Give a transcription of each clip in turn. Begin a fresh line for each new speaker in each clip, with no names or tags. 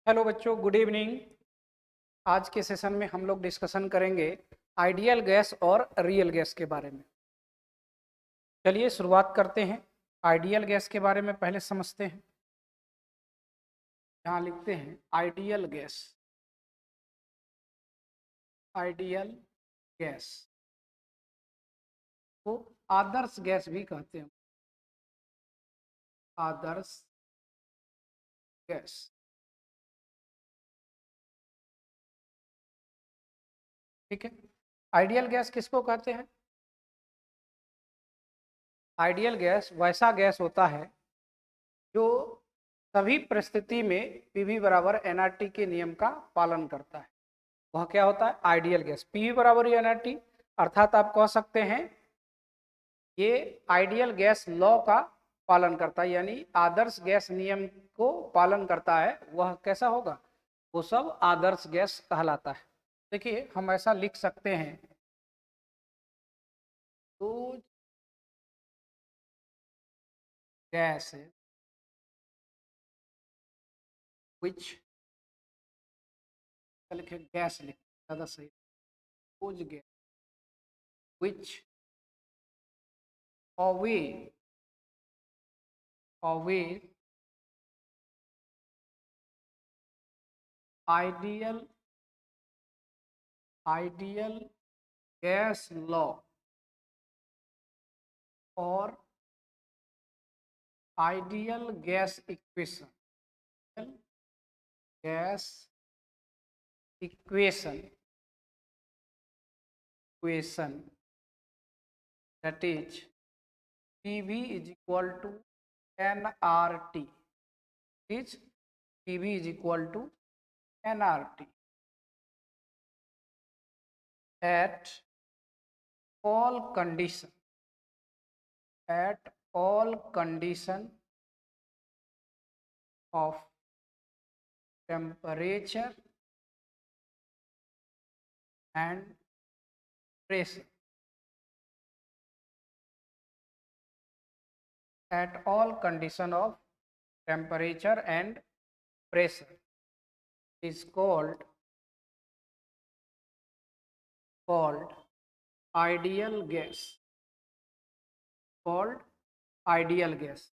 Hello बच्चों, good evening. आज के सेशन में हम लोग डिस्कशन करेंगे आइडियल गैस और रियल गैस के बारे में। चलिए शुरुआत करते हैं। आइडियल गैस के बारे में पहले समझते हैं। यहाँ लिखते हैं आइडियल गैस। आइडियल गैस को आदर्श गैस भी कहते हैं। आदर्श गैस। ठीक है। आइडियल गैस किसको कहते हैं? आइडियल गैस वैसा गैस होता है जो सभी परिस्थिति में पीवी बराबर एनआरटी के नियम का पालन करता है। वह क्या होता है? Ideal gas. पीवी बराबर एनआरटी, अर्थात आप कह सकते हैं ये आइडियल गैस लॉ का पालन करता है, यानी आदर्श गैस नियम को पालन करता है। वह कैसा होगा? वो सब आदर्श गैस कहलाता है। देखिए, हम ऐसा लिख सकते हैं तो गैस है विच, लिखे गैस, लिख ज्यादा सही। कुछ gas which away away ideal ideal gas law और ideal gas equation. Gas equation that is PV is equal to nRT, is PV is equal to nRT at all condition of temperature and pressure. At all condition of temperature and pressure is called ideal gas. Called ideal gas.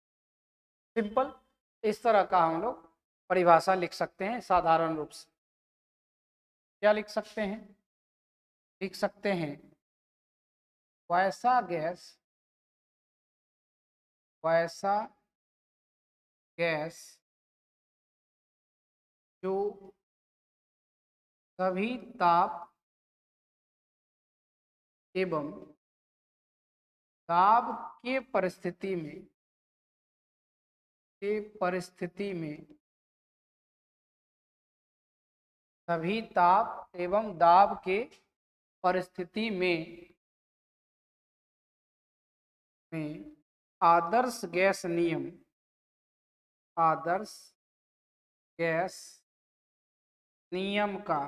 Simple, इस तरह का हम लोग परिभाषा लिख सकते हैं साधारण रूप से। क्या लिख सकते हैं? लिख सकते हैं वैसा गैस जो सभी ताप एवं दाब के परिस्थिति में सभी ताप एवं दाब के परिस्थिति में आदर्श गैस नियम का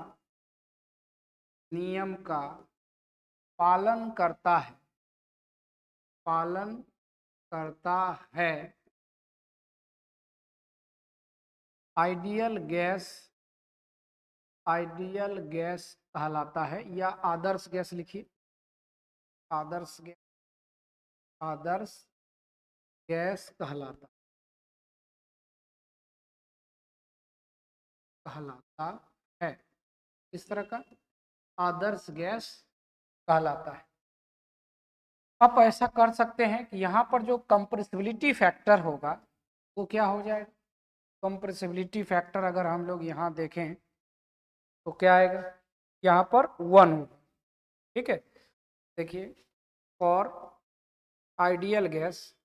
पालन करता है। आइडियल गैस कहलाता है, या आदर्श गैस लिखिए। आदर्श गैस कहलाता है। इस तरह का आदर्श गैस कहलाता है। आप ऐसा कर सकते हैं कि यहाँ पर जो कंप्रेसिबिलिटी फैक्टर होगा वो क्या हो जाएगा? कंप्रेसिबिलिटी फैक्टर अगर हम लोग यहाँ देखें तो क्या आएगा? यहाँ पर 1 होगा। ठीक है, देखिए, फॉर आइडियल गैस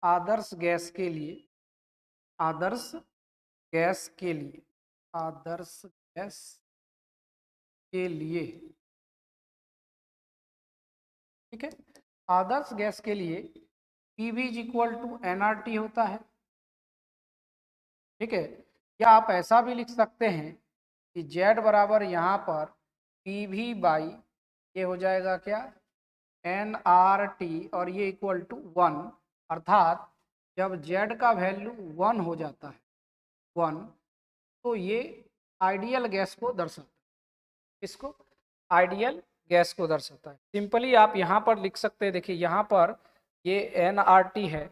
आदर्श गैस के लिए ठीक है, आदर्श गैस के लिए PV is equal to nRT होता है। ठीक है, या आप ऐसा भी लिख सकते हैं कि Z बराबर यहाँ पर PV बाई ये हो जाएगा क्या? nRT, और ये इक्वल टू 1, अर्थात जब z का वैल्यू 1 हो जाता है 1, तो ये आइडियल गैस को दर्शाता है। इसको आइडियल गैस को दर्शाता है। सिंपली आप यहाँ पर लिख सकते हैं, देखिए यहाँ पर ये nRT है,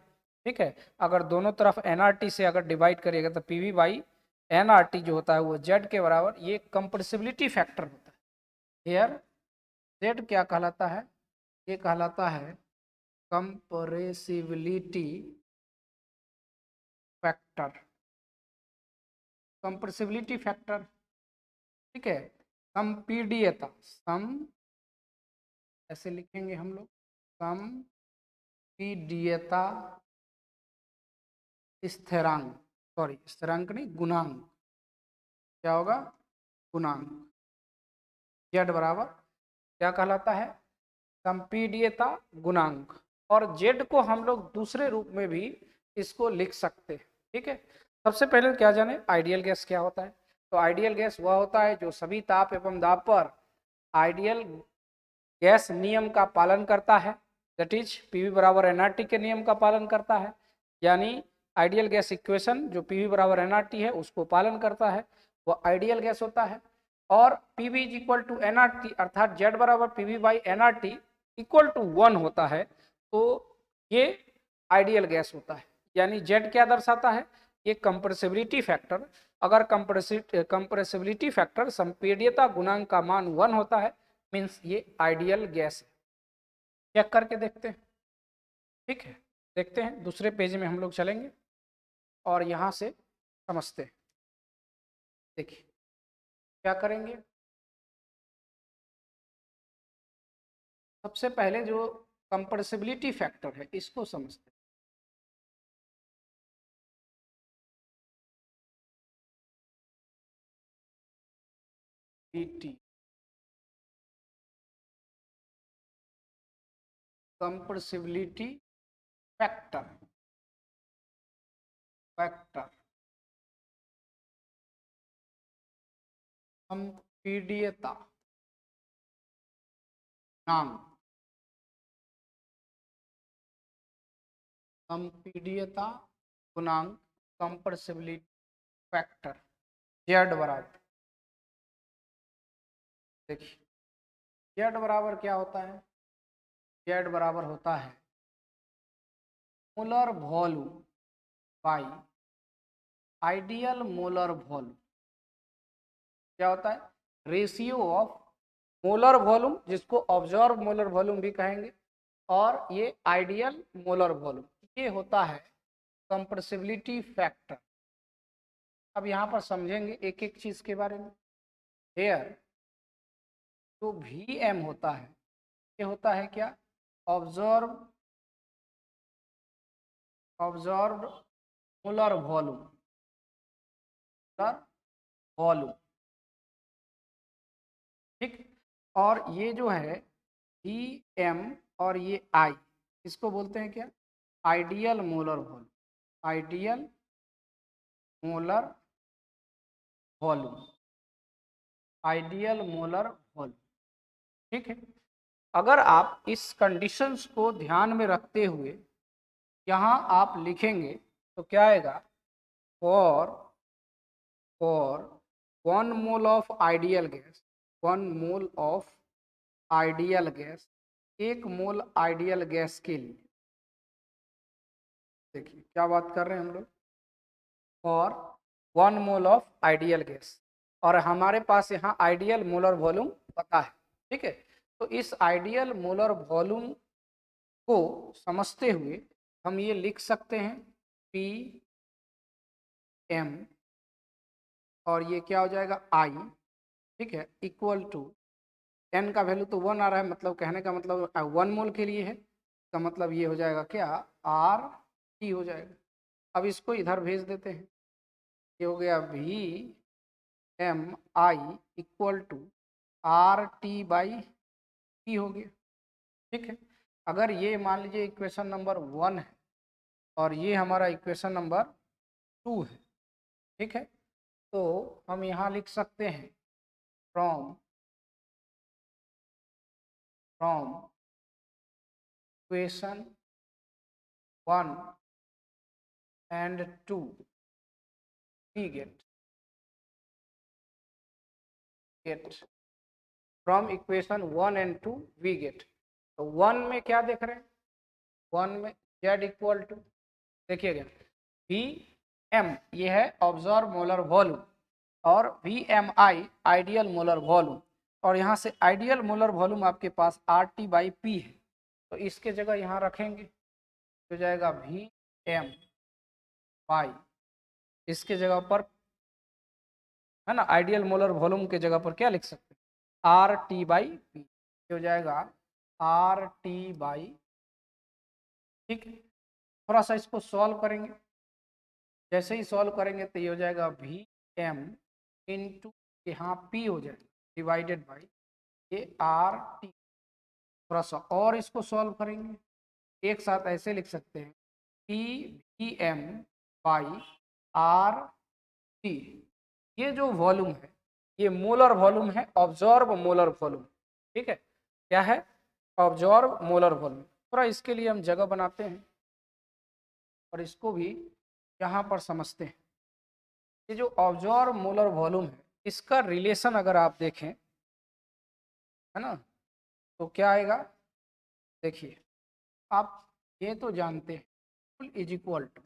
ठीक है। अगर दोनों तरफ nRT से अगर डिवाइड करिएगा तो PV बाई nRT जो होता है वो Z के बराबर, ये कंप्रेसिबिलिटी फैक्टर होता है। हेयर Z क्या कहलाता है? ये कहलाता है कंप्रेसिबिलिटी फैक्टर, कंप्रेसिबिलिटी फैक्टर, ठीक है। संपीड्यता, सम ऐसे लिखेंगे हम लोग, संपीड्यता स्थिरांक, सॉरी स्थिरांक नहीं, गुणांक। क्या होगा? गुणांक। Z बराबर क्या कहलाता है? संपीड्यता गुणांक। और Z को हम लोग दूसरे रूप में भी इसको लिख सकते हैं, ठीक है। सबसे पहले क्या जाने आइडियल गैस क्या होता है? तो आइडियल गैस वह होता है जो सभी ताप एवं दाब पर आइडियल गैस नियम का पालन करता है, दैट इज PV बराबर nRT के नियम का पालन करता है। यानी आइडियल गैस इक्वेशन जो PV बराबर nRT है उसको पालन करता है, वो आइडियल गैस होता है। और PV is equal to nRT, अर्थात Z बराबर PV by nRT equal to 1 होता है, तो ये आइडियल गैस होता है। यानी Z क्या दर्शाता है? ये कंप्रेसिबिलिटी फैक्टर। अगर कंप्रेसिबिलिटी फैक्टर संपीड्यता गुणांक का मान 1 होता है, मीन्स ये आइडियल गैस है। चेक करके देखते हैं, ठीक है। देखते हैं दूसरे पेज में हम लोग चलेंगे और यहाँ से समझते हैं। देखिए क्या करेंगे, सबसे पहले जो कंप्रेसिबिलिटी फैक्टर है इसको समझते हैं। PT कंप्रेसिबिलिटी फैक्टर, फैक्टर संपीड्यता नाम, संपीड्यता गुणांक कंप्रेसिबिलिटी फैक्टर Z बराबर, देखिए Z बराबर क्या होता है? Z बराबर होता है molar volume by ideal molar volume. क्या होता है? रेशियो ऑफ मोलर वॉल्यूम, जिसको ऑब्जर्व मोलर वॉल्यूम भी कहेंगे, और ये आइडियल मोलर वॉल्यूम, ये होता है कंप्रेसिबिलिटी फैक्टर। अब यहाँ पर समझेंगे एक एक चीज के बारे में। हेयर जो VM होता है, ये होता है क्या? Observe observe molar volume, molar volume, ठीक। और ये जो है VM और ये I, इसको बोलते हैं क्या? Ideal molar volume, ideal molar volume, ideal molar volume, ठीक है। अगर आप इस कंडीशंस को ध्यान में रखते हुए यहाँ आप लिखेंगे तो क्या आएगा? For for 1 mole of ideal gas, 1 mole of ideal gas, 1 mole ideal gas के लिए, देखिए क्या बात कर रहे हैं हम लोग, for 1 mole of ideal gas, और हमारे पास यहाँ आइडियल मोलर वॉल्यूम पता है, ठीक है। तो इस आइडियल मोलर वॉल्यूम को समझते हुए हम ये लिख सकते हैं PM, और ये क्या हो जाएगा I, ठीक है, इक्वल टू n का वैल्यू तो 1 आ रहा है, मतलब कहने का मतलब 1 मोल के लिए है, इसका मतलब ये हो जाएगा क्या? RT हो जाएगा। अब इसको इधर भेज देते हैं, ये हो गया VMI equal to RT by T हो गया, ठीक है। अगर ये मान लीजिए इक्वेशन नंबर 1 है और ये हमारा इक्वेशन नंबर 2 है, ठीक है, तो हम यहाँ लिख सकते हैं from equation 1 and 2 we get from equation 1 and 2 we get। तो 1 में क्या देख रहे हैं, 1 में z इक्वल टू, देखिएगा वी एम ये है ऑब्जर्व मोलर वॉल्यूम और वी एम आई आइडियल मोलर वॉल्यूम, और यहाँ से आइडियल मोलर वॉल्यूम आपके पास आर टी बाई पी है, तो इसके जगह यहाँ रखेंगे तो जाएगा वी एम बाई, इसके जगह पर है ना आइडियल मोलर वॉल्यूम के जगह पर क्या लिख सकते हैं आर टी बाई पी, हो जाएगा आर टी बाई, ठीक है। थोड़ा सा इसको सॉल्व करेंगे, जैसे ही सॉल्व करेंगे तो ये हो जाएगा वी एम इंटू यहाँ पी हो जाएगा डिवाइडेड बाई ये आर टी। थोड़ा सा और इसको सॉल्व करेंगे, एक साथ ऐसे लिख सकते हैं P V M by R T. ये जो वॉल्यूम है ये मोलर वॉल्यूम है, ऑब्जॉर्ब मोलर वॉल्यूम, ठीक है, क्या है ऑब्जॉर्ब मोलर वॉल्यूम। थोड़ा इसके लिए हम जगह बनाते हैं और इसको भी यहाँ पर समझते हैं। ये जो ऑब्जॉर्ब मोलर वॉल्यूम है इसका रिलेशन अगर आप देखें है ना तो क्या आएगा, देखिए आप ये तो जानते हैं mole is equal to,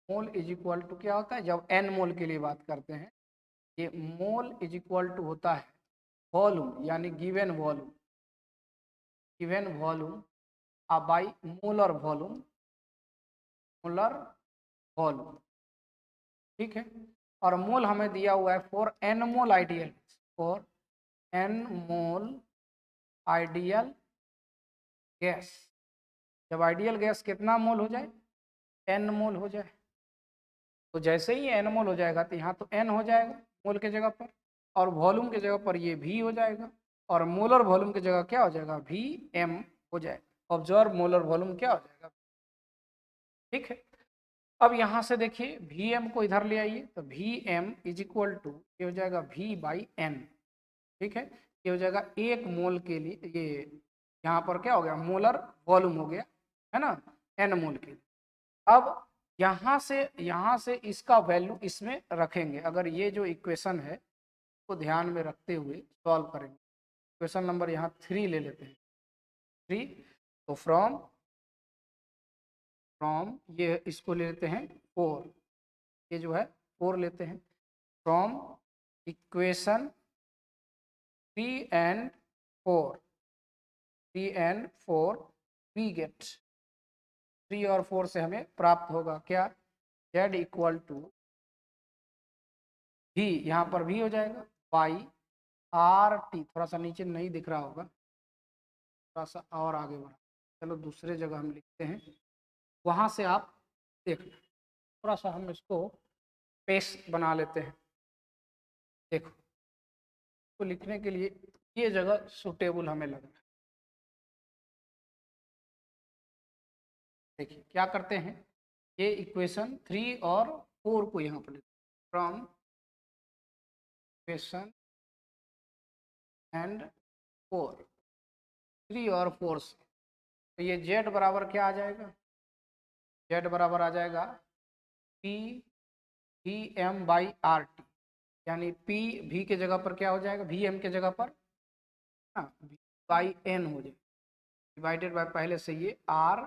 mole is equal to क्या होता है जब एन मोल के लिए बात करते हैं, ये मोल इज इक्वल टू होता है वॉल्यूम यानी given volume, given volume by molar volume, molar volume, ठीक है। और मोल हमें दिया हुआ है for n mole ideal, for n mole ideal gas, जब आइडियल गैस कितना मोल हो जाए एन मोल हो जाए, तो जैसे ही एन मोल हो जाएगा तो यहाँ तो एन हो जाएगा मोल के जगह पर, और वॉल्यूम की जगह पर ये भी हो जाएगा, और मोलर वॉल्यूम की जगह क्या हो जाएगा वी एम हो जाएगा, ऑब्जर्व मोलर वॉल्यूम क्या हो जाएगा, ठीक है। अब यहाँ से देखिए वी एम को इधर ले आइए तो V M is equal to ये हो जाएगा वी बाई एन, ठीक है, ये हो जाएगा एक मोल के लिए, ये यहाँ पर क्या हो गया मोलर वॉल्यूम हो गया है ना एन मोल के लिए। अब यहाँ से इसका वैल्यू इसमें रखेंगे, अगर ये जो इक्वेशन है को ध्यान में रखते हुए सॉल्व करेंगे। क्वेश्चन नंबर यहाँ 3 ले लेते हैं, 3, तो फ्रॉम ये इसको ले लेते हैं 4, ये जो है 4 लेते हैं, from equation 3 and 4 we get 3 और 4 से हमें प्राप्त होगा क्या z इक्वल टू v, यहाँ पर v हो जाएगा बाई आर टी, थोड़ा सा नीचे नहीं दिख रहा होगा, थोड़ा सा और आगे बढ़ा, चलो दूसरे जगह हम लिखते हैं, वहाँ से आप देख लो, थोड़ा सा हम इसको पेस्ट बना लेते हैं। देखो तो लिखने के लिए ये जगह सुटेबल हमें लग रहा है। देखिए क्या करते हैं, ये इक्वेशन 3 और 4 को यहाँ पर लिखते हैं, फ्रॉम इक्वेशन एंड 4, 3 और 4 से, तो ये z बराबर क्या आ जाएगा, z बराबर आ जाएगा P V M by R T, यानी पी वी के जगह पर क्या हो जाएगा वी एम के जगह पर वी बाई एन हो जाएगा डिवाइडेड बाय पहले से ये आर,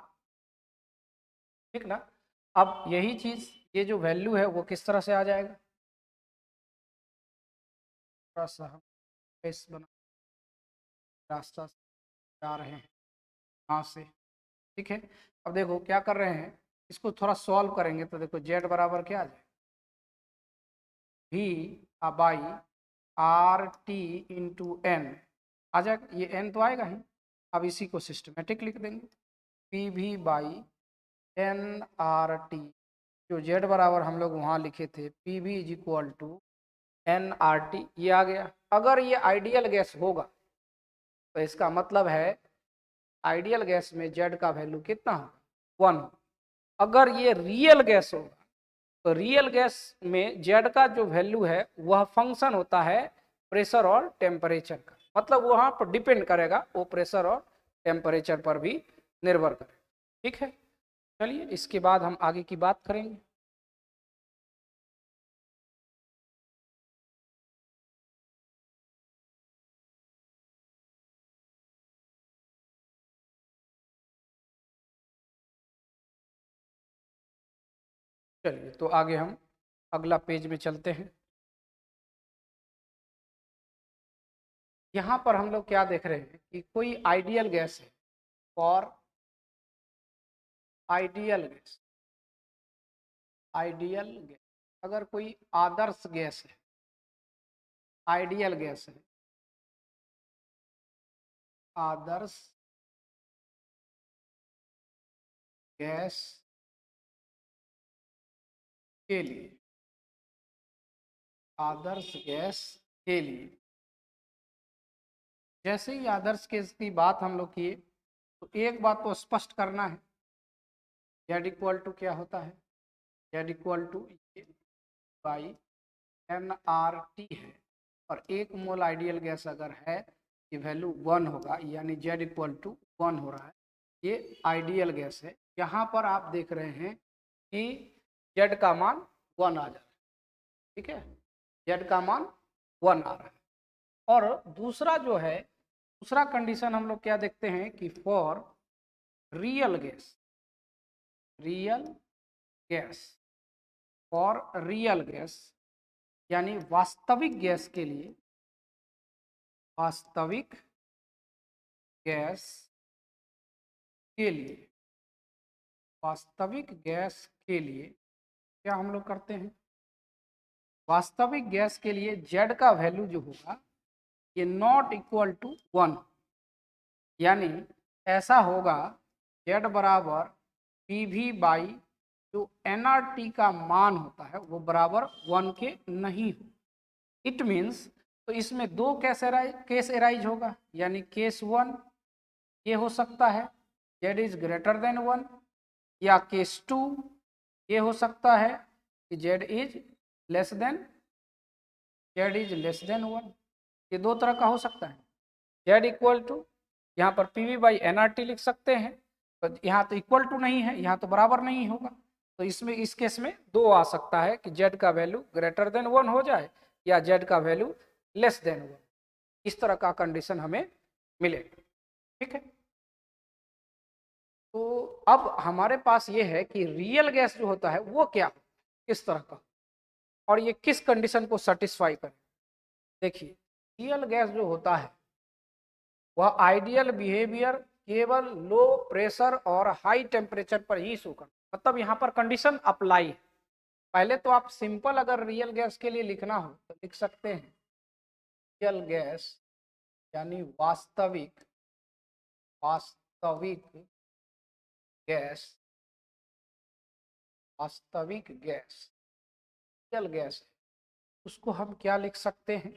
ठीक ना। अब यही चीज ये जो वैल्यू है वो किस तरह से आ जाएगा, थोड़ा सा हम पेस बना रास्ता जा रहे हैं यहाँ से, ठीक है। अब देखो क्या कर रहे हैं, इसको थोड़ा सॉल्व करेंगे तो देखो z बराबर क्या आ जाए v by R T into N आ जाएगा, ये n तो आएगा ही। अब इसी को सिस्टमेटिक लिख देंगे P V by N R T, जो z बराबर हम लोग वहाँ लिखे थे P V is equal to N R T, ये आ गया। अगर ये आइडियल गैस होगा तो इसका मतलब है आइडियल गैस में z का वैल्यू कितना होगा 1। अगर ये रियल गैस होगा तो रियल गैस में z का जो वैल्यू है वह फंक्शन होता है प्रेशर और टेम्परेचर का, मतलब वहाँ पर डिपेंड करेगा, वो प्रेशर और टेम्परेचर पर भी निर्भर करे, ठीक है। चलिए इसके बाद हम आगे की बात करेंगे। चलिए तो आगे हम अगला पेज में चलते हैं। यहाँ पर हम लोग क्या देख रहे हैं कि कोई आइडियल गैस है और आइडियल गैस, आइडियल गैस, अगर कोई आदर्श गैस है, आइडियल गैस है, आदर्श गैस के लिए, आदर्श गैस के लिए, जैसे ही आदर्श गैस की बात हम लोग किए तो एक बात तो स्पष्ट करना है, जेड इक्वल टू क्या होता है, Z equal to by N R T है, और एक मोल आइडियल गैस अगर है कि वैल्यू 1 होगा, यानी जेड इक्वल टू 1 हो रहा है, ये आइडियल गैस है। यहाँ पर आप देख रहे हैं कि जेड का मान 1 आ जा रहा है, ठीक है, जेड का मान 1 आ रहा है। और दूसरा जो है, दूसरा कंडीशन हम लोग क्या देखते हैं कि for real gas, real gas, for real gas यानी वास्तविक गैस के लिए, वास्तविक गैस के लिए, वास्तविक गैस के लिए क्या हम लोग करते हैं, वास्तविक गैस के लिए जेड का वैल्यू जो होगा ये नॉट इक्वल टू 1, यानी ऐसा होगा जेड बराबर पी वी बाई जो एन आर टी का मान होता है वो बराबर 1 के नहीं हो। इट मीन्स तो इसमें दो केस एराइज होगा, यानी केस 1 ये हो सकता है जेड इज ग्रेटर देन 1, या केस 2 ये हो सकता है कि Z is less than, Z is less than 1। ये दो तरह का हो सकता है। जेड इक्वल टू यहाँ पर P V by N R T लिख सकते हैं, तो यहाँ तो इक्वल टू नहीं है, यहाँ तो बराबर नहीं होगा, तो इसमें इस केस में दो आ सकता है कि जेड का वैल्यू ग्रेटर देन 1 हो जाए या जेड का वैल्यू लेस देन 1, इस तरह का कंडीशन हमें मिलेगा, ठीक है। तो अब हमारे पास ये है कि रियल गैस जो होता है वो क्या, किस तरह का, और ये किस कंडीशन को सेटिस्फाई करे। देखिए रियल गैस जो होता है वह आइडियल बिहेवियर केवल लो प्रेशर और हाई टेम्परेचर पर ही शो करता, मतलब यहाँ पर कंडीशन अप्लाई है। पहले तो आप सिंपल अगर रियल गैस के लिए लिखना हो तो लिख सकते हैं रियल गैस यानी वास्तविक, वास्तविक गैस, वास्तविक गैस, रियल गैस है, उसको हम क्या लिख सकते हैं,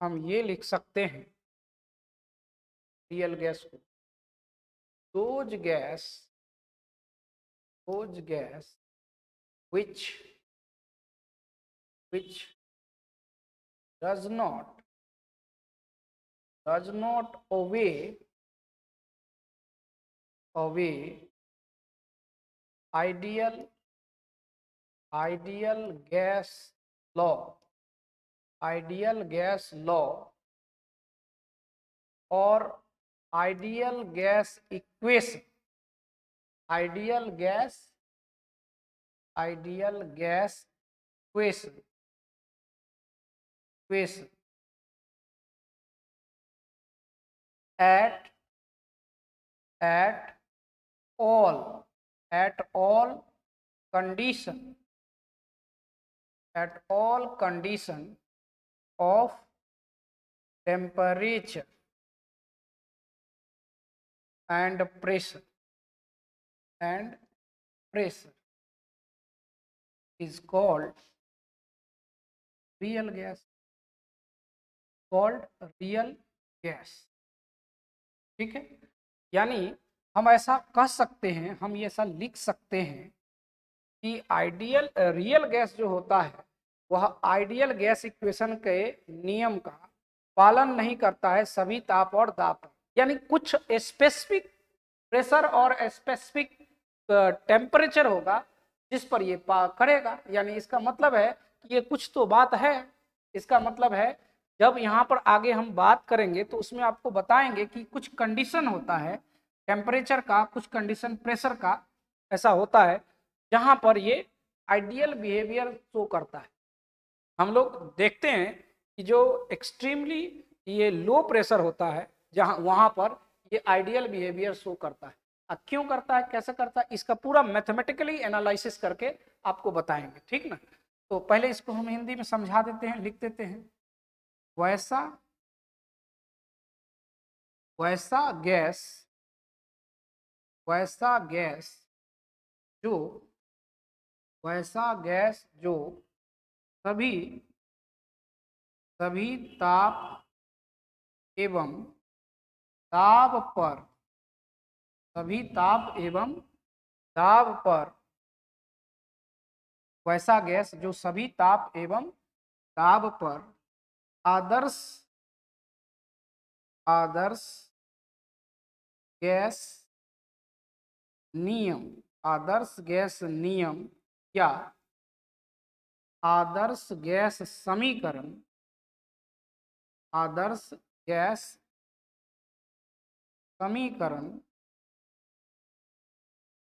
हम ये लिख सकते हैं रियल गैस को those gas, those gas which does not obey ideal gas law, ideal gas law or ideal gas equation, ideal gas equation at all condition, at all condition of temperature and pressure is called real gas, called real gas, ठीक है। यानी हम ऐसा कह सकते हैं, हम ये ऐसा लिख सकते हैं कि आइडियल रियल गैस जो होता है वह आइडियल गैस इक्वेशन के नियम का पालन नहीं करता है सभी ताप और दाब पर, यानी कुछ स्पेसिफिक प्रेशर और स्पेसिफिक टेम्परेचर होगा जिस पर ये करेगा। यानी इसका मतलब है कि ये कुछ तो बात है। इसका मतलब है जब यहाँ पर आगे हम बात करेंगे तो उसमें आपको बताएंगे कि कुछ कंडीशन होता है टेम्परेचर का, कुछ कंडीशन प्रेशर का ऐसा होता है जहां पर ये आइडियल बिहेवियर शो करता है। हम लोग देखते हैं कि जो एक्सट्रीमली ये लो प्रेशर होता है जहां वहां पर ये आइडियल बिहेवियर शो करता है। क्यों करता है, कैसे करता है, इसका पूरा मैथमेटिकली एनालिसिस करके आपको बताएंगे, ठीक ना। तो पहले इसको हम हिंदी में समझा देते हैं, लिख देते हैं। वैसा वैसा गैस वैसा गैस जो वैसा गैस जो सभी सभी ताप एवं दाब पर सभी ताप एवं दाब पर वैसा गैस जो सभी ताप एवं दाब पर आदर्श आदर्श गैस नियम आदर्श गैस नियम या आदर्श गैस समीकरण आदर्श गैस समीकरण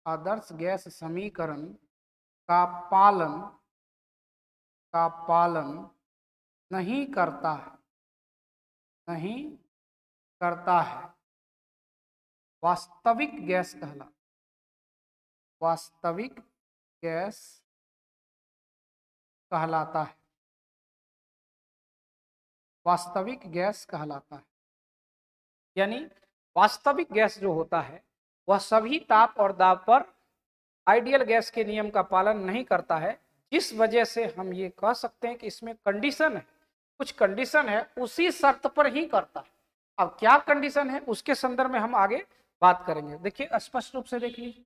आदर्श गैस समीकरण का पालन नहीं करता है वास्तविक गैस वास्तविक गैस कहलाता है वास्तविक गैस कहलाता है। यानी वास्तविक गैस जो होता है वह सभी ताप और दाब पर आइडियल गैस के नियम का पालन नहीं करता है, जिस वजह से हम ये कह सकते हैं कि इसमें कंडीशन है, कुछ कंडीशन है, उसी शर्त पर ही करता है। अब क्या कंडीशन है उसके संदर्भ में हम आगे बात करेंगे। देखिए स्पष्ट रूप से देख लीजिए,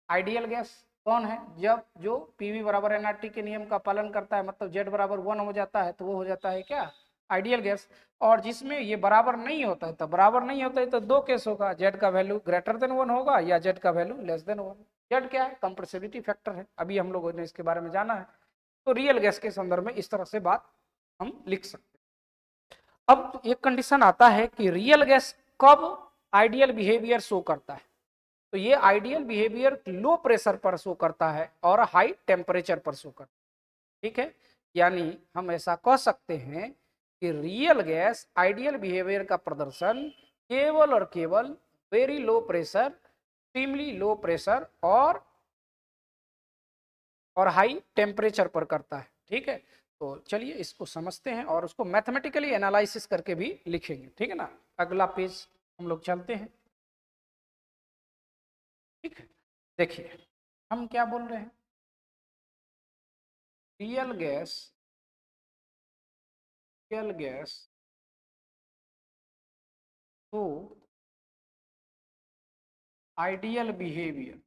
आइडियल गैस कौन है, जब जो पीवी बराबर एनआरटी के नियम का पालन करता है, मतलब जेड बराबर 1 हो जाता है तो वो हो जाता है क्या, आइडियल गैस। और जिसमें ये बराबर नहीं होता है, तो बराबर नहीं होता है तो दो केस होगा, जेड का वैल्यू ग्रेटर देन 1 होगा या जेड का वैल्यू लेस देन 1। जेड क्या है, कंप्रेसिबिलिटी फैक्टर है, अभी हम लोगों ने इसके बारे में जाना है। तो रियल गैस के संदर्भ में इस तरह से बात हम लिख सकते हैं। अब एक कंडीशन आता है कि रियल गैस कब आइडियल बिहेवियर शो करता है, तो ये आइडियल बिहेवियर लो प्रेशर पर शो करता है और हाई टेम्परेचर पर शो करता है, ठीक है। यानी हम ऐसा कह सकते हैं कि रियल गैस आइडियल बिहेवियर का प्रदर्शन केवल और केवल very low pressure, extremely low pressure और हाई टेम्परेचर पर करता है, ठीक है। तो चलिए इसको समझते हैं और उसको मैथमेटिकली एनालिसिस करके भी लिखेंगे, ठीक है ना। अगला पेज हम लोग चलते हैं, ठीक है। देखिए हम क्या बोल रहे हैं, रियल गैस तो ideal behaviour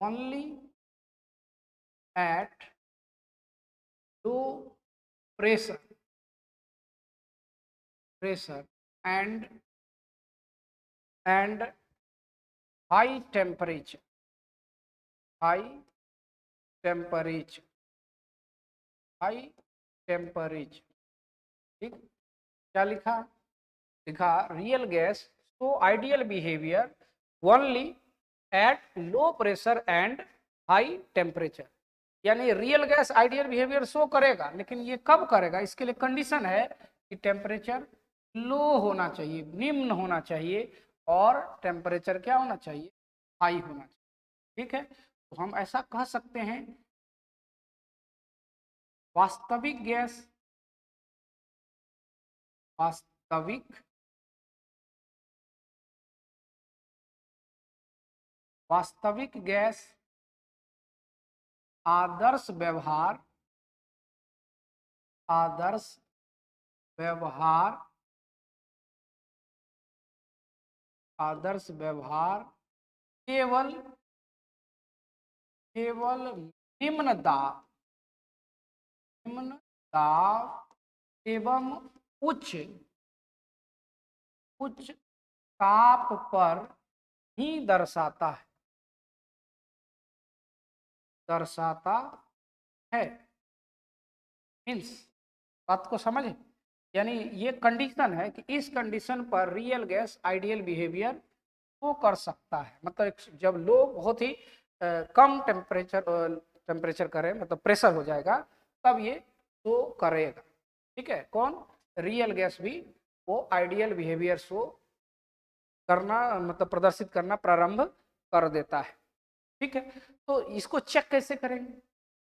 only at low pressure and high temperature high temperature high temperature, ठीक। क्या लिखा, रियल गैस तो ideal behaviour only at low pressure and high temperature. यानी real gas ideal behaviour show करेगा, लेकिन ये कब करेगा, इसके लिए कंडीशन है कि टेम्परेचर लो होना चाहिए, निम्न होना चाहिए, और टेम्परेचर क्या होना चाहिए, हाई होना चाहिए, ठीक है। तो हम ऐसा कह सकते हैं वास्तविक गैस वास्तविक वास्तविक गैस आदर्श व्यवहार आदर्श व्यवहार आदर्श व्यवहार केवल केवल निम्न दाब एवं उच्च उच्च ताप पर ही दर्शाता है। मीन्स बात को समझे, यानी ये कंडीशन है कि इस कंडीशन पर रियल गैस आइडियल बिहेवियर वो कर सकता है। मतलब जब लो बहुत ही कम टेम्परेचर करे, मतलब प्रेशर हो जाएगा, तब ये वो करेगा। ठीक है, कौन? रियल गैस भी वो आइडियल बिहेवियर शो करना, मतलब प्रदर्शित करना प्रारंभ कर देता है। ठीक है, तो इसको चेक कैसे करेंगे?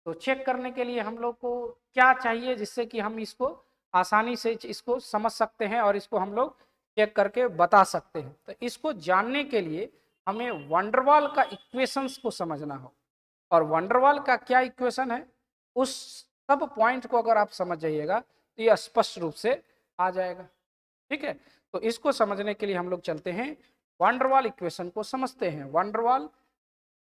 तो चेक करने के लिए हम लोग को क्या चाहिए जिससे कि हम इसको आसानी से इसको समझ सकते हैं और इसको हम लोग चेक करके बता सकते हैं। तो इसको जानने के लिए हमें वंडरवाल का इक्वेशंस को समझना हो। और वंडरवाल का क्या इक्वेशन है, उस सब पॉइंट को अगर आप समझ जाइएगा तो ये स्पष्ट रूप से आ जाएगा। ठीक है, तो इसको समझने के लिए हम लोग चलते हैं वंडरवाल इक्वेशन को समझते हैं। Van der Waals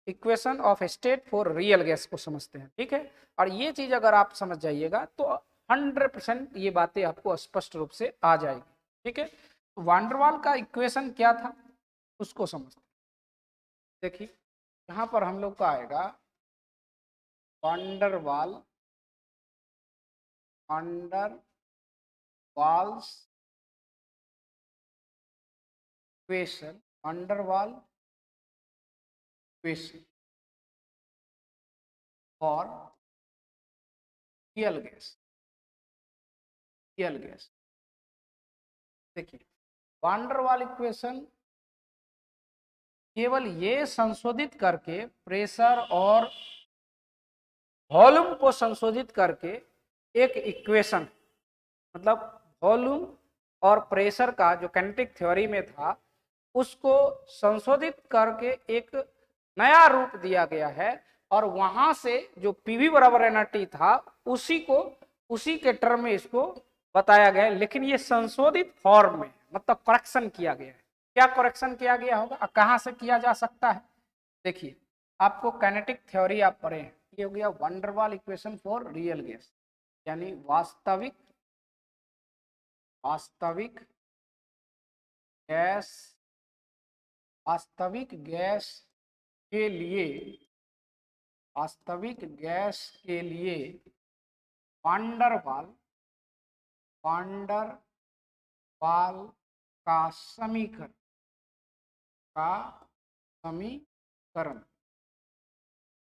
equation of state for real gas को समझते हैं। ठीक है, और ये चीज अगर आप समझ जाइएगा तो 100% ये बातें आपको स्पष्ट रूप से आ जाएगी। ठीक है, तो वंडरवाल का इक्वेशन क्या था उसको समझते हैं। देखिए यहाँ पर हम लोग का आएगा van der Waals Waals equation, van der Waals equation for real gas. देखिए वंडरवाल इक्वेशन केवल ये संशोधित करके प्रेशर और वॉल्यूम को संशोधित करके एक इक्वेशन, मतलब वॉल्यूम और प्रेशर का जो काइनेटिक थ्योरी में था उसको संशोधित करके एक नया रूप दिया गया है। और वहां से जो पीवी बराबर एनआरटी था उसी के टर्म में इसको बताया गया है, लेकिन ये संशोधित फॉर्म में, मतलब करेक्शन किया गया है। क्या करेक्शन किया गया होगा, कहां से किया जा सकता है? देखिए आपको काइनेटिक थ्योरी आप पढ़े हैं, ये हो गया van der Waals equation for real gas, यानी वास्तविक गैस वास्तविक गैस के लिए वंडरवाल का समीकरण।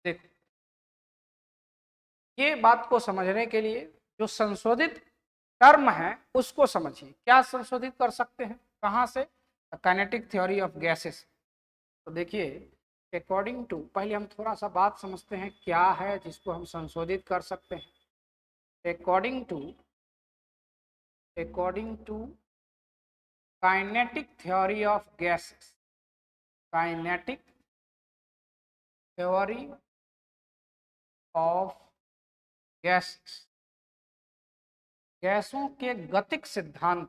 देखो ये बात को समझने के लिए जो संशोधित टर्म है उसको समझिए। क्या संशोधित कर सकते हैं, कहां से? Kinetic theory of gases. तो देखिए अकॉर्डिंग टू, पहले हम थोड़ा सा बात समझते हैं क्या है जिसको हम संशोधित कर सकते हैं। According to kinetic theory of gases, kinetic theory of gases, गैसों के गतिक सिद्धांत,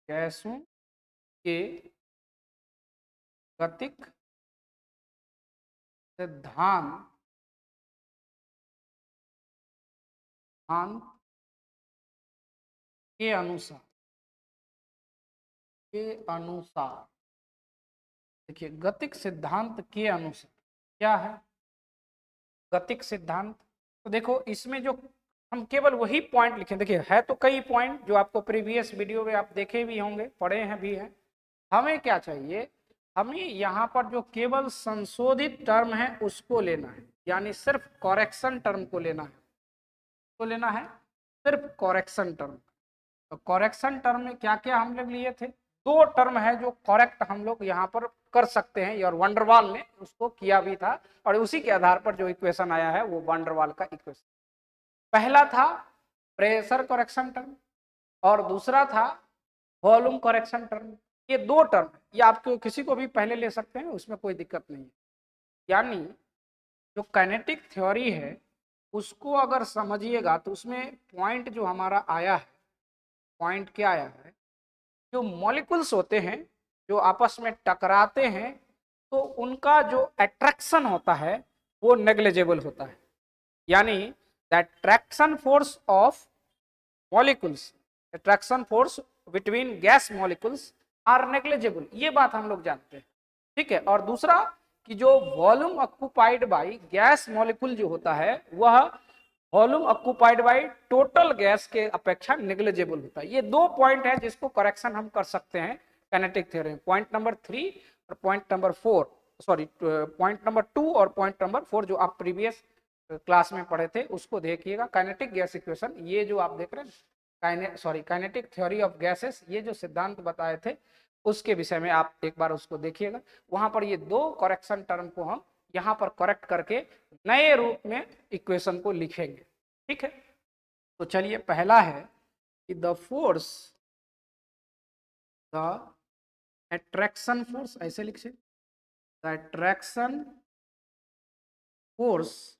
गैसों के गतिक सिद्धांत के अनुसार देखिए गतिक सिद्धांत के अनुसार क्या है गतिक सिद्धांत। तो देखो इसमें जो हम केवल वही पॉइंट लिखें, देखिए है तो कई पॉइंट जो आपको प्रीवियस वीडियो में आप देखे भी होंगे, पढ़े हैं भी हैं। हमें क्या चाहिए, हमें यहाँ पर जो केवल संशोधित टर्म है उसको लेना है, यानी सिर्फ करेक्शन टर्म को लेना है। तो लेना है सिर्फ करेक्शन टर्म। तो करेक्शन टर्म में क्या क्या हम लोग लिए थे, दो टर्म है जो करेक्ट हम लोग यहाँ पर कर सकते हैं, और वंडरवाल ने उसको किया भी था, और उसी के आधार पर जो इक्वेशन आया है वो वंडरवाल का इक्वेशन। पहला था प्रेशर करेक्शन टर्म और दूसरा था वॉल्यूम करेक्शन टर्म। ये दो टर्म, ये आपको किसी को भी पहले ले सकते हैं, उसमें कोई दिक्कत नहीं है। यानी जो काइनेटिक थ्योरी है उसको अगर समझिएगा तो उसमें पॉइंट जो हमारा आया है, पॉइंट क्या आया है, जो मॉलिक्यूल्स होते हैं जो आपस में टकराते हैं तो उनका जो अट्रैक्शन होता है वो नेग्लिजिबल होता है। यानी that traction force of molecules, traction force between gas molecules are negligible, ये बात हम लोग जानते हैं, ठीक है। और दूसरा कि जो volume occupied by gas molecule जो होता है वह volume occupied by total gas के अपेक्षा नेग्लिजिबल होता है। ये दो पॉइंट है जिसको करेक्शन हम कर सकते हैं काइनेटिक थ्योरी में, पॉइंट नंबर 3 और point number 4, sorry point number 2 और पॉइंट नंबर 4 जो आप प्रीवियस क्लास में पढ़े थे उसको देखिएगा। काइनेटिक गैस इक्वेशन, ये जो आप देख रहे हैं काइनेटिक थ्योरी ऑफ गैसेस, ये जो सिद्धांत बताए थे उसके विषय में आप एक बार उसको देखिएगा। वहां पर ये दो करेक्शन टर्म को हम यहां पर करेक्ट करके नए रूप में इक्वेशन को लिखेंगे, ठीक है। तो चलिए, पहला है कि the force, the attraction force, ऐसे लिखे, the attraction force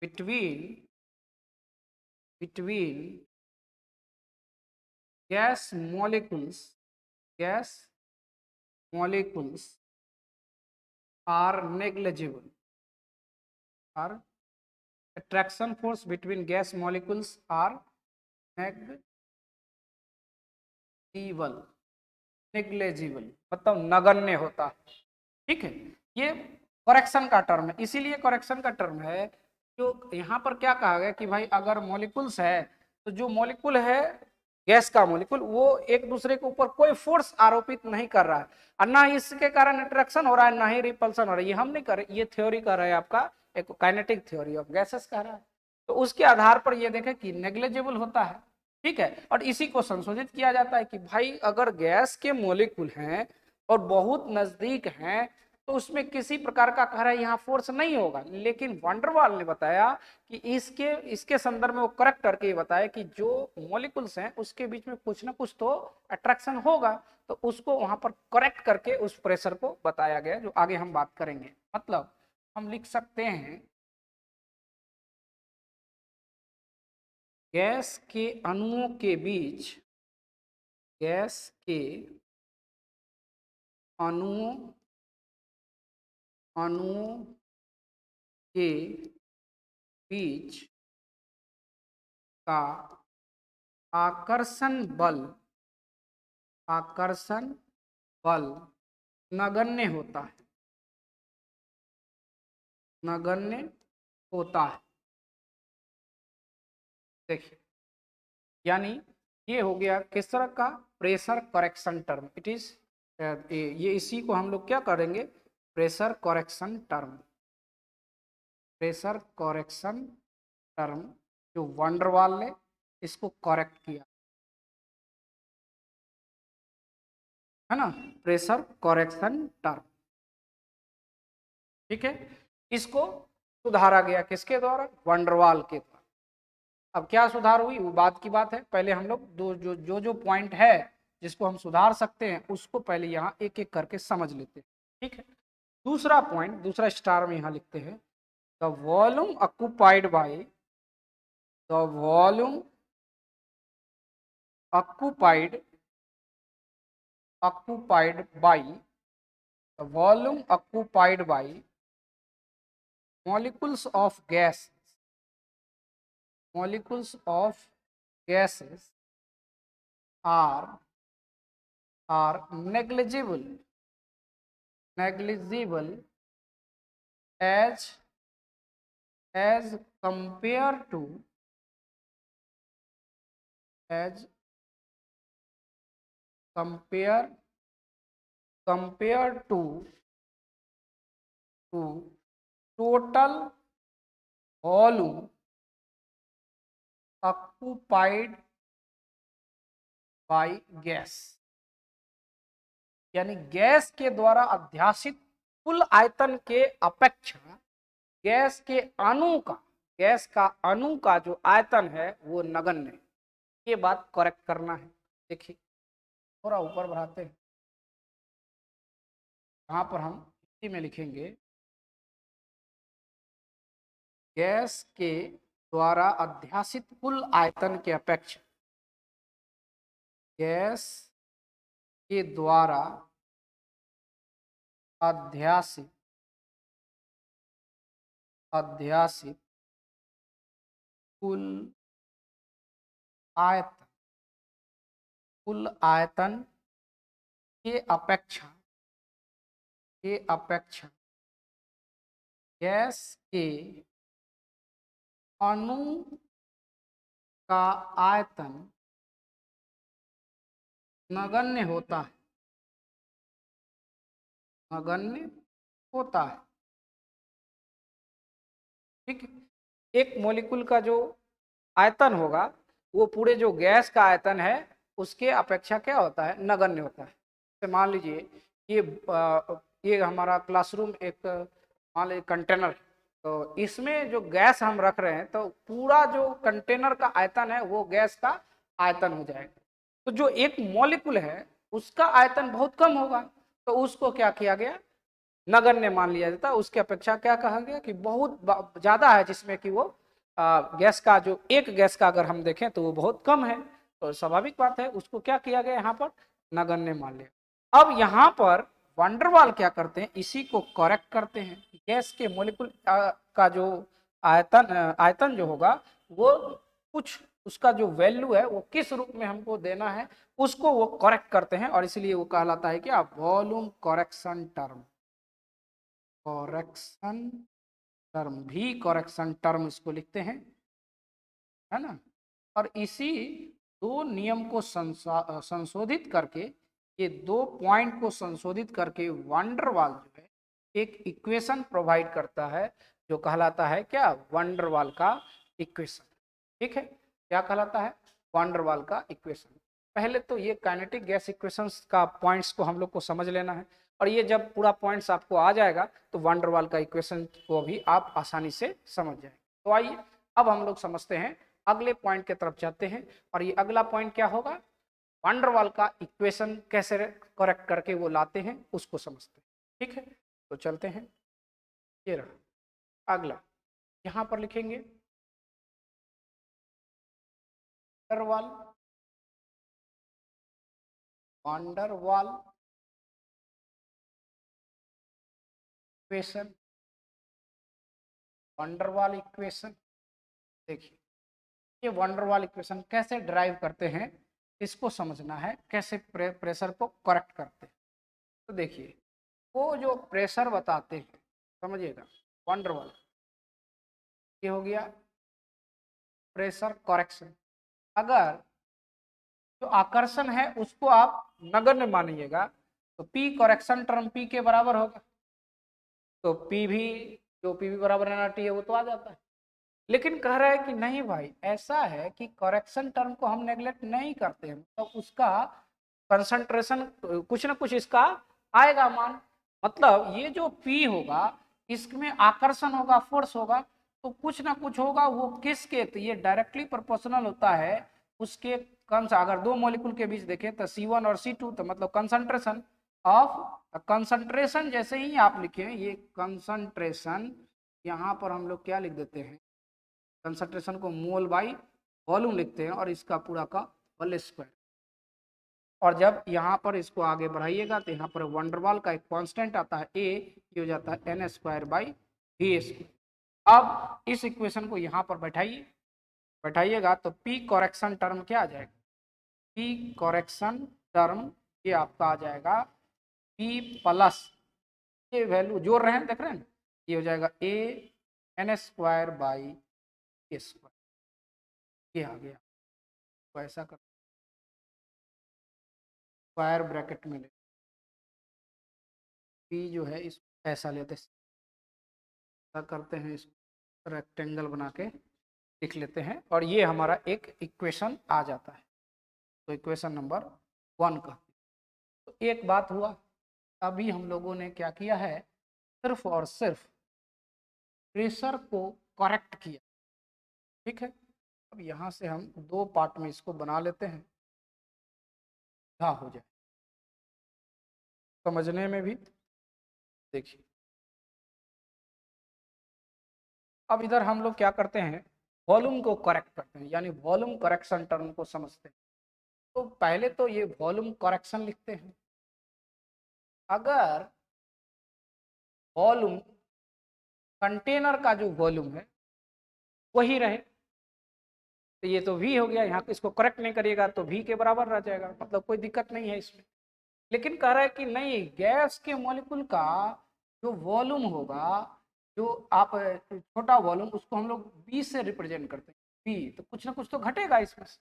between gas molecules are negligible, are attraction force between gas molecules are negligible मतलब नगण्य होता है, ठीक है। ये करेक्शन का टर्म है, इसीलिए करेक्शन का टर्म है। जो यहाँ पर क्या कहा गया कि भाई अगर मॉलिक्यूल्स है तो जो मॉलिक्यूल है गैस का मॉलिक्यूल वो एक दूसरे के ऊपर कोई फोर्स आरोपित नहीं कर रहा है, और ना इसके कारण अट्रैक्शन हो रहा है ना ही रिपल्सन हो रहा है। ये हम नहीं कर रहे, ये थ्योरी कर रहे हैं आपका एक काइनेटिक थ्योरी ऑफ गैसेस कह रहा है। तो उसके आधार पर ये देखें कि नेग्लिजिबल होता है, ठीक है। और इसी को संशोधित किया जाता है कि भाई अगर गैस के मॉलिक्यूल हैं और बहुत नजदीक हैं तो उसमें किसी प्रकार का कह रहा है यहाँ फोर्स नहीं होगा, लेकिन वंडरवाल ने बताया कि इसके इसके संदर्भ में वो करेक्ट करके बताया कि जो मॉलिक्यूल्स हैं उसके बीच में कुछ ना कुछ तो अट्रैक्शन होगा। तो उसको वहां पर करेक्ट करके उस प्रेशर को बताया गया, जो आगे हम बात करेंगे। मतलब हम लिख सकते हैं गैस के अणुओं के बीच, गैस के अणुओं अणुओं के बीच का आकर्षण बल नगण्य होता है, नगण्य होता है। देखिए, यानी ये हो गया किस तरह का pressure correction term, it is ये इसी को हम लोग क्या करेंगे, pressure correction term, pressure correction term जो वंडरवाल ने इसको करेक्ट किया है ना, प्रेशर करेक्शन टर्म, ठीक है। इसको सुधारा गया किसके द्वारा, वंडरवाल के द्वारा। अब क्या सुधार हुई वो बात की बात है, पहले हम लोग दो जो पॉइंट है जिसको हम सुधार सकते हैं उसको पहले यहाँ एक एक करके समझ लेते हैं, ठीक है। दूसरा पॉइंट, दूसरा स्टार में यहाँ लिखते हैं the volume occupied by, the volume occupied occupied by, the volume occupied by molecules of gas, molecules of gases are negligible, negligible as compared to, as compared to total volume occupied by gas, यानी gas के द्वारा अध्यासित कुल आयतन के अपेक्षा gas के अणु का, गैस का अणु का जो आयतन है वो नगण्य है। ये बात करेक्ट करना है। देखिए थोड़ा ऊपर बढ़ाते हैं, यहाँ पर हम हिंदी में लिखेंगे गैस के द्वारा अध्यासित कुल आयतन के अपेक्षा, गैस के द्वारा अध्यासित कुल आयतन, कुल आयतन के अपेक्षा गैस के अणु का आयतन नगण्य होता है, नगण्य होता है। ठीक है, एक मॉलिक्यूल का जो आयतन होगा वो पूरे जो गैस का आयतन है उसके अपेक्षा क्या होता है, नगण्य होता है। तो मान लीजिए ये हमारा क्लासरूम एक मान लीजिए कंटेनर, तो इसमें जो गैस हम रख रहे हैं तो पूरा जो कंटेनर का आयतन है वो गैस का आयतन हो जाएगा। तो जो एक मॉलिक्यूल है उसका आयतन बहुत कम होगा, तो उसको क्या किया गया, नगण्य मान लिया जाता है। उसकी अपेक्षा क्या कहा गया कि बहुत ज्यादा है, जिसमें कि वो गैस का जो एक गैस का अगर हम देखें तो वो बहुत कम है, तो स्वाभाविक बात है उसको क्या किया गया यहाँ पर, नगण्य मान लिया। अब यहाँ पर वंडरवाल क्या करते हैं, इसी को करेक्ट करते हैं। गैस के मॉलिक्यूल का जो आयतन जो होगा वो कुछ उसका जो वैल्यू है वो किस रूप में हमको देना है उसको वो करेक्ट करते हैं, और इसलिए वो कहलाता है क्या, volume correction term. Correction term भी करेक्शन टर्म इसको लिखते हैं, है ना। और इसी दो नियम को संशोधित करके, ये दो पॉइंट को संशोधित करके वंडरवाल जो है एक इक्वेशन प्रोवाइड करता है जो कहलाता है क्या, वंडरवाल का इक्वेशन। ठीक है, क्या कहलाता है, वंडरवाल का इक्वेशन। पहले तो ये काइनेटिक गैस इक्वेशंस का पॉइंट्स को हम लोग को समझ लेना है, और ये जब पूरा पॉइंट्स आपको आ जाएगा तो वंडरवाल का इक्वेशन को भी आप आसानी से समझ जाएंगे। तो आइए अब हम लोग समझते हैं, अगले पॉइंट की तरफ जाते हैं। और ये अगला पॉइंट क्या होगा, वंडरवाल का इक्वेशन कैसे करेक्ट करके वो लाते हैं उसको समझते हैं। ठीक है, तो चलते हैं। ये रहा अगला, यहां पर लिखेंगे van der Waals, van der Waals equation, van der Waals equation. देखिए ये वंडरवाल इक्वेशन कैसे ड्राइव करते हैं इसको समझना है, कैसे प्रेशर को करेक्ट करते हैं। तो देखिए वो जो प्रेशर बताते हैं, समझिएगा, वंडरवाल ये हो गया प्रेशर करेक्शन। अगर जो आकर्षण है उसको आप नगण्य मानिएगा तो पी करेक्शन टर्म पी के बराबर होगा, तो पी भी जो पी भी बराबर एन टी है वो तो आ जाता है। लेकिन कह रहा है कि नहीं भाई, ऐसा है कि करेक्शन टर्म को हम नेग्लेक्ट नहीं करते हैं, तो उसका कंसंट्रेशन कुछ ना कुछ इसका आएगा मान। मतलब ये जो पी होगा इसमें आकर्षण होगा, फोर्स होगा, तो कुछ ना कुछ होगा। वो किसके, तो ये डायरेक्टली प्रोपोर्शनल होता है उसके अगर दो मॉलिक्यूल के बीच देखें तो C1 और C2, तो मतलब कंसंट्रेशन ऑफ, कंसंट्रेशन जैसे ही आप लिखें ये कंसंट्रेशन, यहाँ पर हम लोग क्या लिख देते हैं, कंसंट्रेशन को मोल बाई वॉल्यूम लिखते हैं, और इसका पूरा का होल स्क्वायर। और जब यहाँ पर इसको आगे बढ़ाइएगा तो यहाँ पर वंडरवाल का एक कांस्टेंट आता है ए, ये हो जाता है n square by V square. अब इस इक्वेशन को यहाँ पर बैठाइएगा तो पी करेक्शन टर्म क्या आ जाएगा, पी करेक्शन टर्म ये आपका आ जाएगा पी प्लस, ये वैल्यू जोड़ रहे हैं, देख रहे हैं, ये हो जाएगा a n square by a square, ये आ गया। तो ऐसा कर स्क्वायर ब्रैकेट में ले, पी जो है इस ऐसा लेते ऐसा करते हैं, इसको रेक्टेंगल बना के लिख लेते हैं, और ये हमारा एक इक्वेशन आ जाता है। तो इक्वेशन नंबर 1 का। तो एक बात हुआ, अभी हम लोगों ने क्या किया है, सिर्फ और सिर्फ प्रेशर को करेक्ट किया। ठीक है, अब यहाँ से हम दो पार्ट में इसको बना लेते हैं, हाँ हो जाए समझने में भी। देखिए अब इधर हम लोग क्या करते हैं, वॉल्यूम को करेक्ट करते हैं, यानी वॉल्यूम करेक्शन टर्म को समझते हैं। तो पहले तो ये वॉल्यूम करेक्शन लिखते हैं। अगर वॉल्यूम कंटेनर का जो वॉल्यूम है वही रहे, तो ये तो वी हो गया, यहाँ पे इसको करेक्ट नहीं करिएगा तो वी के बराबर रह जाएगा, मतलब कोई दिक्कत नहीं है इसमें। लेकिन कह रहा है कि नहीं, गैस के मॉलिक्यूल का जो वॉल्यूम होगा, जो आप छोटा वॉल्यूम, उसको हम लोग बी से रिप्रेजेंट करते हैं, बी, तो कुछ ना कुछ तो घटेगा इसमें से,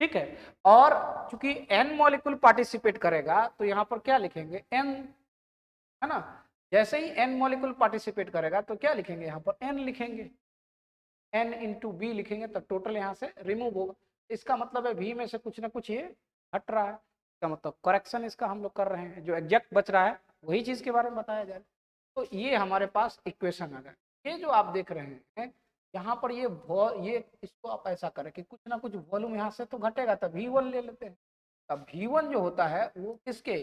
ठीक है। और चूंकि एन मॉलिक्यूल पार्टिसिपेट करेगा तो यहाँ पर क्या लिखेंगे, एन, है ना। जैसे ही एन मॉलिक्यूल पार्टिसिपेट करेगा तो क्या लिखेंगे, यहाँ पर एन लिखेंगे, एन इंटू बी लिखेंगे, तो टोटल यहाँ से रिमूव होगा। इसका मतलब है वी में से कुछ ना कुछ ये हट रहा है, इसका मतलब करेक्शन इसका हम लोग कर रहे हैं, जो एग्जैक्ट बच रहा है वही चीज के बारे में बताया जा रहा है। तो ये हमारे पास इक्वेशन आ गया। ये जो आप देख रहे हैं यहाँ पर, ये इसको आप ऐसा करें कि कुछ ना कुछ वॉल्यूम यहाँ से तो घटेगा, तब V1 ले लेते हैं। तब V1 जो होता है वो किसके,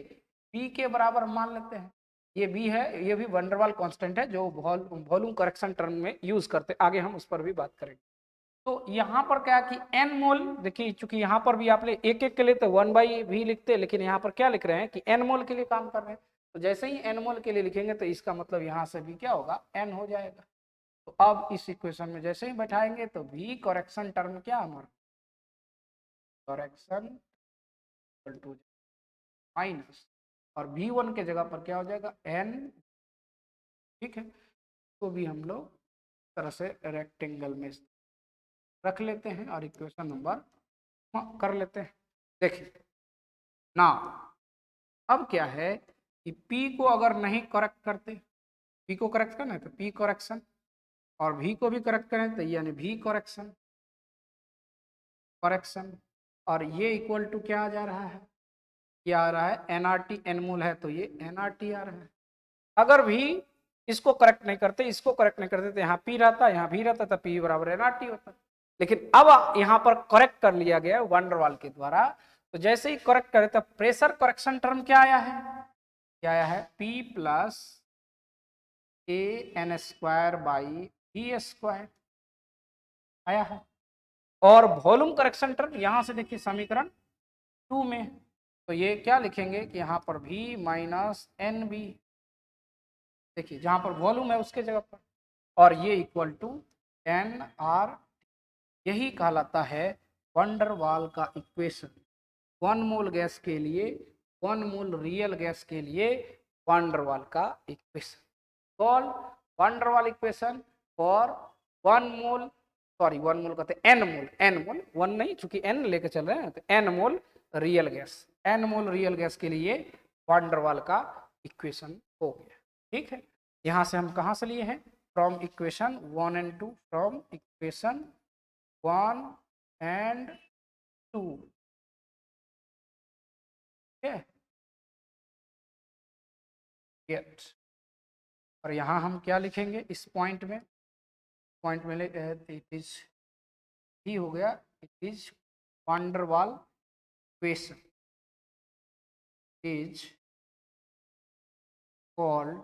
बी के बराबर मान लेते हैं। ये बी है, ये भी वंडरवाल कांस्टेंट है जो वॉल्यूम करेक्शन टर्म में यूज करते, आगे हम उस पर भी बात करेंगे। तो यहाँ पर क्या कि एन मोल, देखिए चूंकि यहाँ पर भी आपने एक एक के लिए तो 1/v लिखते, लेकिन यहाँ पर क्या लिख रहे हैं कि एन मोल के लिए काम कर रहे हैं। तो जैसे ही एन मोल के लिए लिखेंगे तो इसका मतलब यहाँ से भी क्या होगा, एन हो जाएगा। तो अब इस इक्वेशन में जैसे ही बैठाएंगे तो v करेक्शन टर्म क्या हमारा, करेक्शन माइनस, और V1 के जगह पर क्या हो जाएगा, n, ठीक है। तो भी हम लोग तरह से रेक्टेंगल में रख लेते हैं और इक्वेशन नंबर कर लेते हैं। देखिए ना, अब क्या है कि P को अगर नहीं करेक्ट करते, P को करेक्ट करना है तो P करेक्शन, और V को भी करेक्ट करें तो यानी V करेक्शन, करेक्शन, और ये इक्वल टू क्या आ जा रहा है, क्या आ रहा है, एनआरटी, एन मोल है तो ये एनआरटी आ रहा है। अगर भी इसको करेक्ट नहीं करते, इसको करेक्ट नहीं करते तो यहाँ पी रहता, यहाँ भी रहता, तो पी बराबर एनआरटी होता। लेकिन अब यहाँ पर करेक्ट कर लिया गया वंडरवाल के द्वारा। तो जैसे ही करेक्ट करे तो प्रेशर करेक्शन टर्म क्या आया है, क्या आया है, P plus a n square by V square आया है। और वॉल्यूम करेक्शन टर्म यहाँ से देखिए समीकरण 2 में, तो ये क्या लिखेंगे कि यहाँ पर V माइनस एन बी, देखिए जहां पर वॉल्यूम है उसके जगह पर, और ये इक्वल टू एन आर, यही कहलाता है वंडरवाल का इक्वेशन। 1 मोल गैस के लिए, 1 मोल रियल गैस के लिए वंडरवाल का equation, called van der Waals equation for 1 mole, sorry 1 मोल कहते हैं एन मोल 1 नहीं, चूंकि एन लेके चल रहे हैं तो एन मोल रियल गैस, एन मोल रियल गैस के लिए वंडरवाल का इक्वेशन हो गया, ठीक है। यहाँ से हम कहाँ से लिए हैं, from equation 1 and 2, from equation 1 and 2, ठीक है, गेट। और यहाँ हम क्या लिखेंगे इस पॉइंट में, पॉइंट में इट इज ही हो गया, it is van der Waal equation is called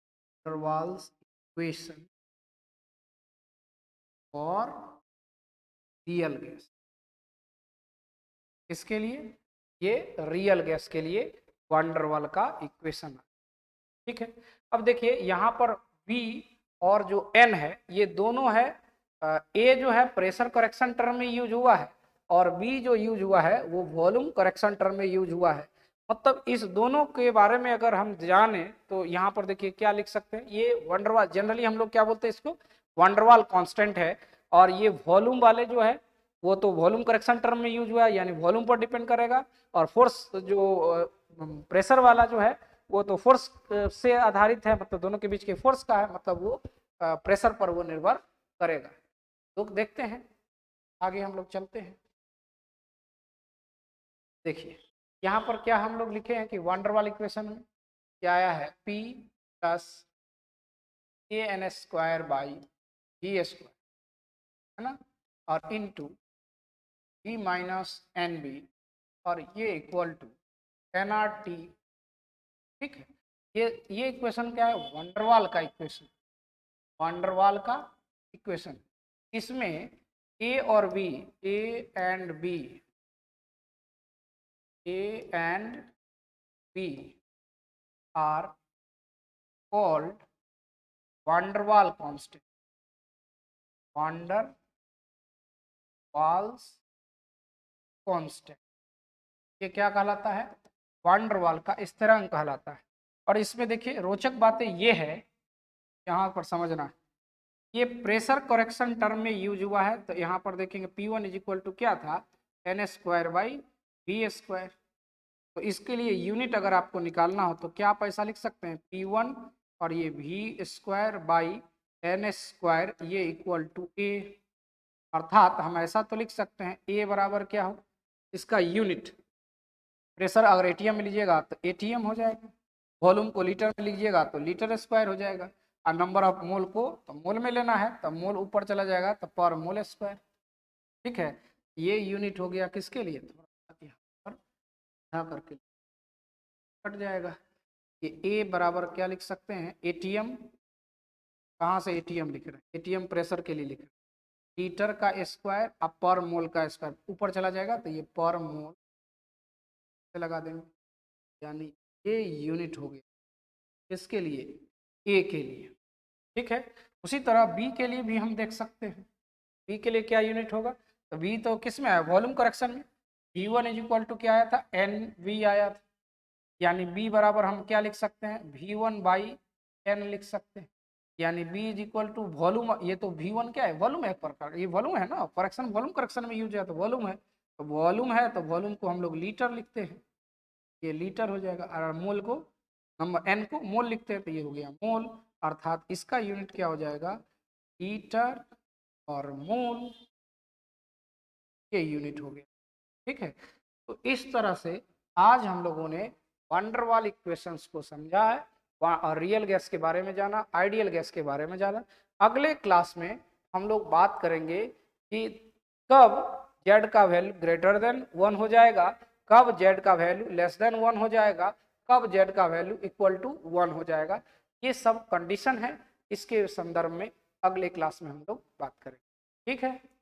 van der Waals equation for real gas. किसके लिए, ये रियल गैस के लिए वंडरवाल का इक्वेशन है, ठीक है। अब देखिए यहाँ पर V और जो N है ये दोनों है, A जो है प्रेशर करेक्शन टर्म में यूज हुआ है, और B जो यूज हुआ है वो वॉल्यूम करेक्शन टर्म में यूज हुआ है। मतलब इस दोनों के बारे में अगर हम जाने तो यहाँ पर देखिए क्या लिख सकते हैं, ये वंडरवाल, जनरली हम लोग क्या बोलते हैं इसको, वंडरवाल कांस्टेंट है। और ये वॉल्यूम वाले जो है वो तो वॉल्यूम करेक्शन टर्म में यूज हुआ है, यानी वॉल्यूम पर डिपेंड करेगा। और फोर्स जो प्रेशर वाला जो है वो तो फोर्स से आधारित है, मतलब दोनों के बीच के फोर्स का है, मतलब वो प्रेशर पर वो निर्भर करेगा। तो देखते हैं, आगे हम लोग चलते हैं। देखिए यहाँ पर क्या हम लोग लिखे हैं कि वंडरवाल इक्वेशन में क्या आया है, P plus a n square by V square, है ना, और into V minus n b, और ये equal to N R T, ठीक है। ये इक्वेशन क्या है, वंडरवाल का इक्वेशन, वंडरवाल का इक्वेशन। इसमें ए और b, a and b, a and b are called van der Waals constant, van der Waals constant, ये क्या कहलाता है? वांडरवाल का स्थिरांक कहलाता है। और इसमें देखिए रोचक बातें ये है, यहाँ पर समझना, ये प्रेशर करेक्शन टर्म में यूज हुआ है। तो यहाँ पर देखेंगे P1 इज इक्वल टू क्या था, n²/v²। तो इसके लिए यूनिट अगर आपको निकालना हो तो क्या आप ऐसा लिख सकते हैं, P1 और ये v²/n², ये इक्वल टू a। अर्थात हम ऐसा तो लिख सकते हैं a बराबर क्या हो, इसका यूनिट, प्रेशर अगर एटीएम में लीजिएगा तो एटीएम हो जाएगा, वॉल्यूम को लीटर में लीजिएगा तो लीटर स्क्वायर हो जाएगा, और नंबर ऑफ मोल को तो मोल में लेना है तो मोल ऊपर चला जाएगा तो पर मोल स्क्वायर। ठीक है, ये यूनिट हो गया किसके लिए, थोड़ा यहाँ पर उठा करके कट जाएगा। ये ए बराबर क्या लिख सकते हैं, एटीएम, कहाँ से एटीएम लिख रहे हैं, एटीएम प्रेशर के लिए लिख रहे हैं, लीटर का स्क्वायर अब पर मोल का स्क्वायर, ऊपर चला जाएगा तो ये पर मोल से लगा देंगे, यानी ये यूनिट हो गया किसके लिए, ए के लिए। ठीक है, उसी तरह बी के लिए भी हम देख सकते हैं, बी के लिए क्या यूनिट होगा, तो बी तो किस में आया, वॉल्यूम करेक्शन में, V1 इज इक्वल टू क्या आया था, NV आया था, यानी बी बराबर हम क्या लिख सकते हैं, V1/N लिख सकते हैं, यानी b is equal to volume, ये तो V1 क्या है, वॉल्यूम है, एक प्रकार ये वॉल्यूम है ना, करेक्शन वॉल्यूम करेक्शन में यूज है तो वॉल्यूम है, तो वॉल्यूम है तो वॉल्यूम को हम लोग लीटर लिखते हैं, ये लीटर हो जाएगा, और मोल को नंबर एन को मोल लिखते हैं तो ये हो गया मोल, अर्थात इसका यूनिट क्या हो जाएगा, लीटर और मोल, ये यूनिट हो गया। ठीक है, तो इस तरह से आज हम लोगों ने वांडरवाल इक्वेशंस को समझा है और रियल गैस के बारे में जाना, आइडियल गैस के बारे में जाना। अगले क्लास में हम लोग बात करेंगे कि कब z का वैल्यू ग्रेटर देन 1 हो जाएगा, कब z का वैल्यू लेस देन 1 हो जाएगा, कब z का वैल्यू इक्वल टू 1 हो जाएगा। ये सब कंडीशन है, इसके संदर्भ में अगले क्लास में हम लोग बात करेंगे। ठीक है।